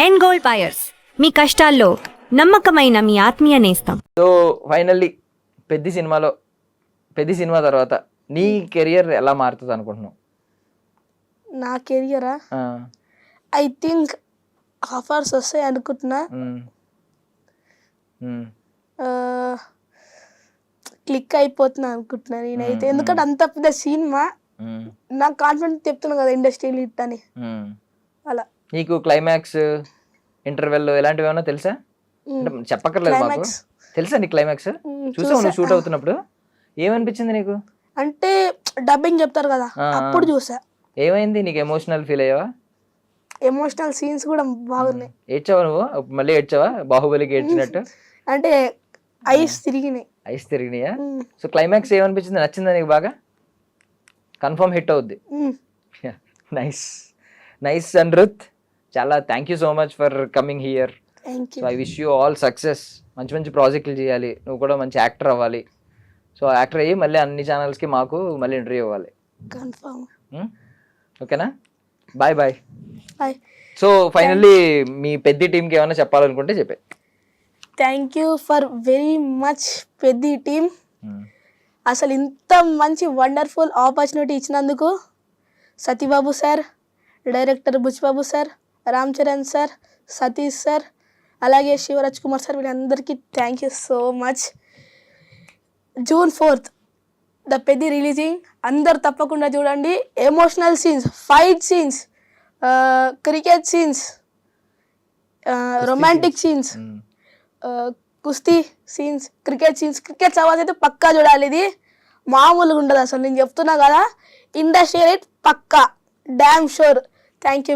End gold buyers, మీ కష్టాల్లో నమ్మకమైన మీ ఆత్మీయ నేస్తం. సో ఫైనల్లీ పెద్ద సినిమా తర్వాత నీ కెరియర్ ఎలా మారుతుంది అనుకుంటున్నావు? నా కెరియరా ఐ థింక్ ఆఫర్స్ వస్తాయి అనుకుంటున్నా. క్లిక్ అయిపోతున్నా అనుకుంటున్నా నేనైతే, ఎందుకంటే అంత పెద్ద సినిమా నాకు కాన్ఫిడెంట్ చెప్తున్నా కదా ఇండస్ట్రీలో హిట్ అని. అలా నీకు క్లైమాక్స్, ఇంటర్వెల్ ఇలాంటివి ఏమైనా తెలుసా? చెప్పక్కర్లేదు మాకు, తెలుసా నీకు క్లైమాక్స్? చూసావు నువ్వు షూట్ అవుతున్నప్పుడు? ఏమనిపించింది నీకు? అంటే డబ్బింగ్ చెప్తారు కదా అప్పుడు చూసా. ఏమైంది నీకు? ఎమోషనల్ ఫీల్ అయ్యావా? ఎమోషనల్ సీన్స్ కూడా బాగున్నాయి. ఏడ్చావా నువ్వు? మళ్ళీ ఏడ్చావా బాహుబలికి ఏడ్చినట్టు? అంటే ఐస్ తిరిగినాయా? సో క్లైమాక్స్ ఏమనిపించింది? నచ్చిందా నీకు బాగా? కన్ఫర్మ్ హిట్ అవుద్ది. నైస్ అనిరుద్, చాలా thank you so much for coming here. So I wish you all success. మంచి ప్రాజెక్టులు చేయాలి, నువ్వు కూడా మంచి యాక్టర్ అవ్వాలి. సో యాక్టర్ అయ్యి మళ్ళీ అన్ని ఛానల్స్కి మాకు మళ్ళీ ఇంటర్వ్యూ ఇవ్వాలి. కన్ఫర్మ్. ఓకేనా? బాయ్. బాయ్. సో ఫైనల్లీ మీ పెద్ద టీంకి ఏమైనా చెప్పాలనుకుంటే చెప్పే. Thank you for very much పెద్ద టీమ్. అసలు ఇంత మంచి వండర్ఫుల్ ఆపర్చునిటీ ఇచ్చినందుకు Satibabu sir, director Buchibabu sir, Ram Charan sir, Satish sir, అలాగే శివరాజ్ కుమార్ సార్, వీళ్ళందరికీ thank you so much. June 4th the Peddi releasing, అందరు తప్పకుండా చూడండి. Emotional scenes, fight scenes, cricket scenes, romantic scenes, కుస్తీ సీన్స్, క్రికెట్ సీన్స్, క్రికెట్ సవాల్స్ అయితే పక్కా చూడాలి. ఇది మామూలుగా ఉండదు అసలు, నేను చెప్తున్నా కదా. ఇండస్ట్రీ రేట్ పక్కా, డ్యామ్ షూర్. Thank you.